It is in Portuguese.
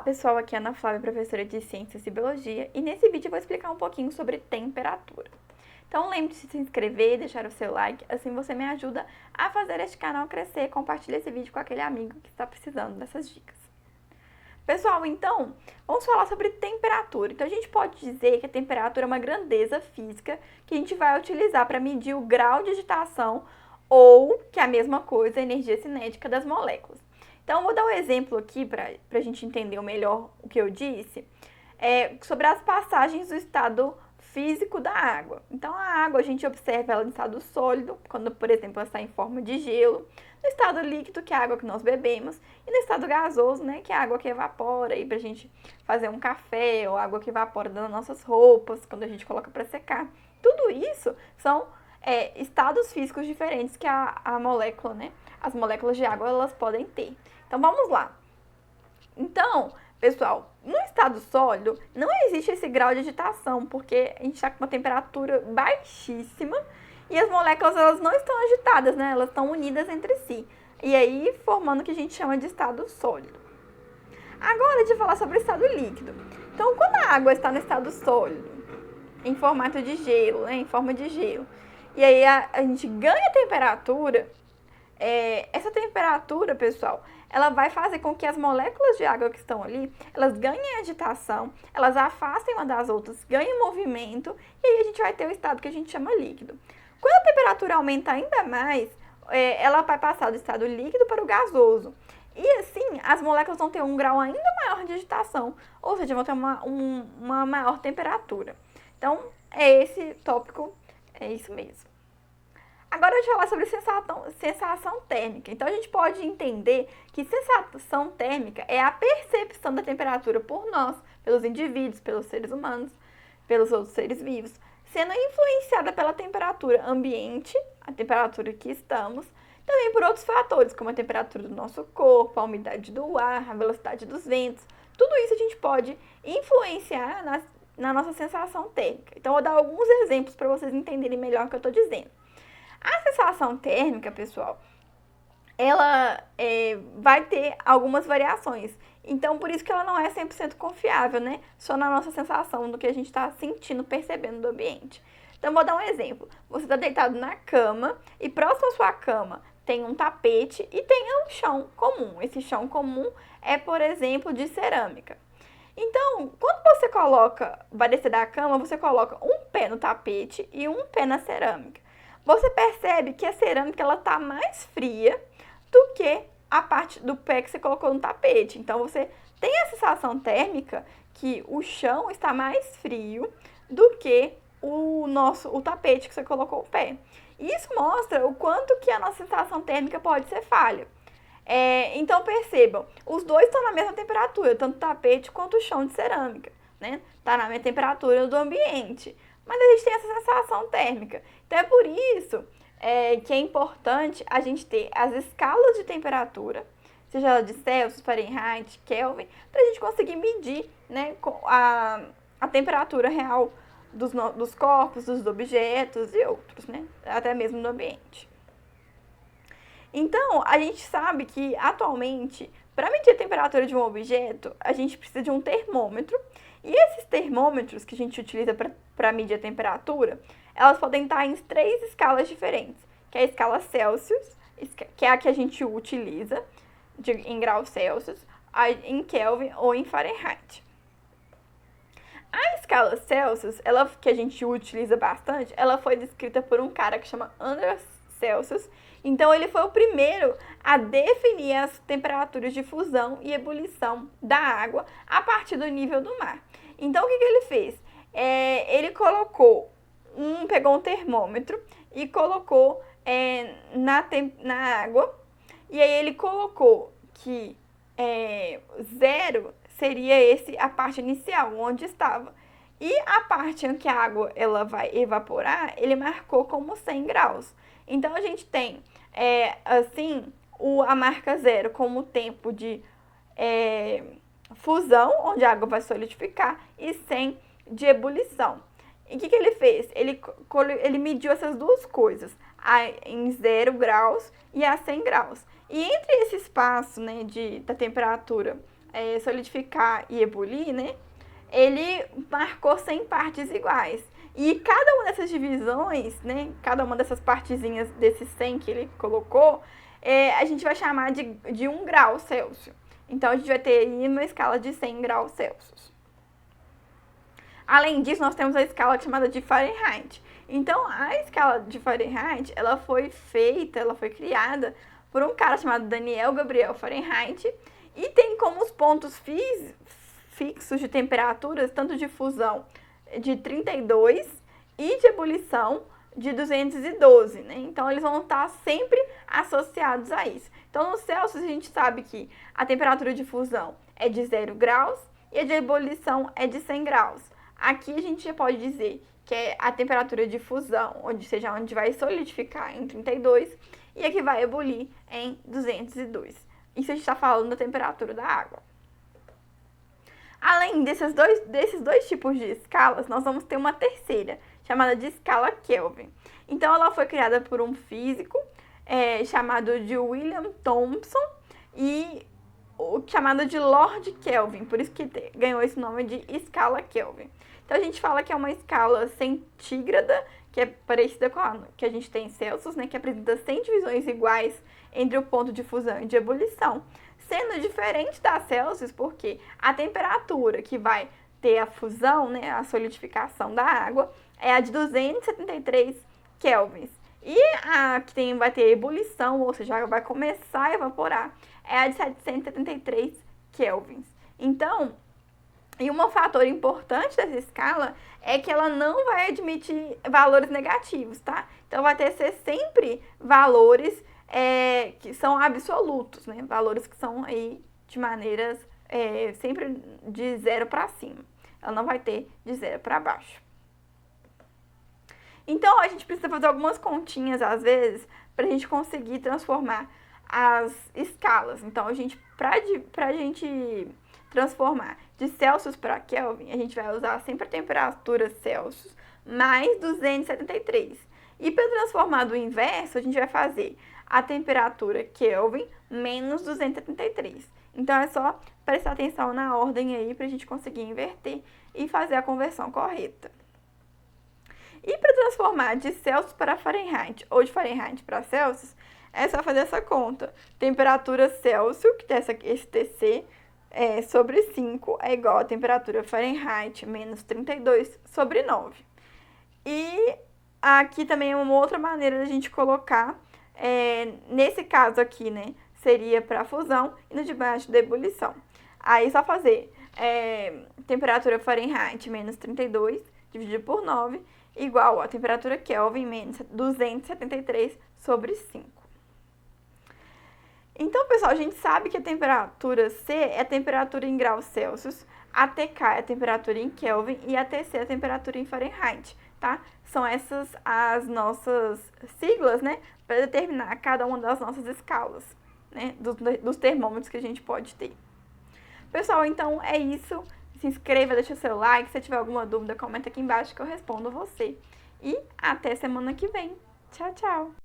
pessoal, aqui é Ana Flávia, professora de Ciências e Biologia, e nesse vídeo eu vou explicar um pouquinho sobre temperatura. Então lembre-se de se inscrever, deixar o seu like, assim você me ajuda a fazer este canal crescer e compartilhar esse vídeo com aquele amigo que está precisando dessas dicas. Pessoal, então, vamos falar sobre temperatura. Então a gente pode dizer que a temperatura é uma grandeza física que a gente vai utilizar para medir o grau de agitação ou, que é a mesma coisa, a energia cinética das moléculas. Então, eu vou dar um exemplo aqui para a gente entender melhor o que eu disse, sobre as passagens do estado físico da água. Então, a água a gente observa ela em estado sólido, quando, por exemplo, ela está em forma de gelo, no estado líquido, que é a água que nós bebemos, e no estado gasoso, né, que é a água que evapora aí para a gente fazer um café, ou água que evapora das nossas roupas, quando a gente coloca para secar. Tudo isso são estados físicos diferentes que a molécula, né, as moléculas de água, elas podem ter. Então, vamos lá. Então, pessoal, no estado sólido, não existe esse grau de agitação, porque a gente está com uma temperatura baixíssima e as moléculas, elas não estão agitadas, né? Elas estão unidas entre si. E aí, formando o que a gente chama de estado sólido. Agora, de falar sobre o estado líquido. Então, quando a água está no estado sólido, em formato de gelo, né? Em forma de gelo, e aí a gente ganha temperatura, essa temperatura, pessoal, ela vai fazer com que as moléculas de água que estão ali, elas ganhem agitação, elas afastem uma das outras, ganhem movimento, e aí a gente vai ter o estado que a gente chama líquido. Quando a temperatura aumenta ainda mais, ela vai passar do estado líquido para o gasoso. E assim, as moléculas vão ter um grau ainda maior de agitação, ou seja, vão ter uma maior temperatura. Então, esse tópico, é isso mesmo. Agora eu vou falar sobre sensação térmica. Então a gente pode entender que sensação térmica é a percepção da temperatura por nós, pelos indivíduos, pelos seres humanos, pelos outros seres vivos, sendo influenciada pela temperatura ambiente, a temperatura que estamos, também por outros fatores, como a temperatura do nosso corpo, a umidade do ar, a velocidade dos ventos. Tudo isso a gente pode influenciar na nossa sensação térmica. Então eu vou dar alguns exemplos para vocês entenderem melhor o que eu estou dizendo. A sensação térmica, pessoal, ela vai ter algumas variações. Então, por isso que ela não é 100% confiável, né? Só na nossa sensação do que a gente está sentindo, percebendo do ambiente. Então, vou dar um exemplo. Você está deitado na cama e próximo à sua cama tem um tapete e tem um chão comum. Esse chão comum é, por exemplo, de cerâmica. Então, quando você vai descer da cama, você coloca um pé no tapete e um pé na cerâmica. Você percebe que a cerâmica ela tá mais fria do que a parte do pé que você colocou no tapete. Então, você tem a sensação térmica que o chão está mais frio do que o tapete que você colocou o pé. Isso mostra o quanto que a nossa sensação térmica pode ser falha. Então, percebam, os dois estão na mesma temperatura, tanto o tapete quanto o chão de cerâmica, né? Tá na mesma temperatura do ambiente. Mas a gente tem essa sensação térmica. Então, é por isso que é importante a gente ter as escalas de temperatura, seja ela de Celsius, Fahrenheit, Kelvin, para a gente conseguir medir, né, a temperatura real dos corpos, dos objetos e outros, né, até mesmo do ambiente. Então, a gente sabe que, atualmente, para medir a temperatura de um objeto, a gente precisa de um termômetro. E esses termômetros que a gente utiliza para medir a temperatura, elas podem estar em 3 escalas diferentes, que é a escala Celsius, que é a que a gente utiliza em graus Celsius, em Kelvin ou em Fahrenheit. A escala Celsius, que a gente utiliza bastante, ela foi descrita por um cara que chama Andreas Celsius. Então, ele foi o primeiro a definir as temperaturas de fusão e ebulição da água a partir do nível do mar. Então, o que ele fez? Ele pegou um termômetro e colocou na água, e aí ele colocou que 0 seria a parte inicial, onde estava. E a parte em que a água ela vai evaporar, ele marcou como 100 graus. Então, a gente tem, a marca 0 como o tempo de fusão, onde a água vai solidificar, e 100 de ebulição. E o que ele fez? Ele mediu essas duas coisas, em 0 graus e a 100 graus. E entre esse espaço, né, da temperatura solidificar e ebulir, né? Ele marcou 100 partes iguais. E cada uma dessas divisões, né? Cada uma dessas partezinhas desses 100 que ele colocou, a gente vai chamar de 1 grau Celsius. Então, a gente vai ter aí uma escala de 100 graus Celsius. Além disso, nós temos a escala chamada de Fahrenheit. Então, a escala de Fahrenheit, ela foi criada por um cara chamado Daniel Gabriel Fahrenheit, e tem como os pontos fixos de temperaturas, tanto de fusão de 32 e de ebulição de 212, né? Então, eles vão estar sempre associados a isso. Então, no Celsius, a gente sabe que a temperatura de fusão é de 0 graus e a de ebulição é de 100 graus. Aqui a gente já pode dizer que é a temperatura de fusão, onde vai solidificar em 32 e a que vai ebulir em 202. Isso a gente está falando da temperatura da água. Além desses dois tipos de escalas, nós vamos ter uma terceira, chamada de escala Kelvin. Então, ela foi criada por um físico chamado de William Thomson e chamada de Lord Kelvin, por isso que ganhou esse nome de escala Kelvin. Então, a gente fala que é uma escala centígrada, que é parecida com a que a gente tem em Celsius, né, que apresenta 100 divisões iguais entre o ponto de fusão e de ebulição, sendo diferente da Celsius, porque a temperatura que vai ter a fusão, né, a solidificação da água, é a de 273 kelvins. E a que vai ter ebulição, ou seja, vai começar a evaporar, é a de 773 kelvins. Então, e um fator importante dessa escala é que ela não vai admitir valores negativos, tá? Então, vai ter sempre valores que são absolutos, né? Valores que são aí de maneiras sempre de 0 para cima. Ela não vai ter de 0 para baixo. Então, a gente precisa fazer algumas continhas, às vezes, para a gente conseguir transformar as escalas. Então, pra gente transformar de Celsius para Kelvin, a gente vai usar sempre a temperatura Celsius mais 273. E para transformar do inverso, a gente vai fazer a temperatura Kelvin menos 273. Então, é só prestar atenção na ordem aí para a gente conseguir inverter e fazer a conversão correta. E para transformar de Celsius para Fahrenheit ou de Fahrenheit para Celsius, é só fazer essa conta. Temperatura Celsius, que tem esse TC, sobre 5 é igual a temperatura Fahrenheit menos 32 sobre 9. E aqui também é uma outra maneira da gente colocar, nesse caso aqui, né, seria para fusão e no de baixo da ebulição. Aí só fazer temperatura Fahrenheit menos 32 dividido por 9 igual a temperatura Kelvin menos 273 sobre 5. Então, pessoal, a gente sabe que a temperatura C é a temperatura em graus Celsius, a TK é a temperatura em Kelvin e a TC é a temperatura em Fahrenheit, tá? São essas as nossas siglas, né, para determinar cada uma das nossas escalas, né, dos termômetros que a gente pode ter. Pessoal, então é isso. Se inscreva, deixa o seu like. Se tiver alguma dúvida, comenta aqui embaixo que eu respondo você. E até semana que vem. Tchau, tchau!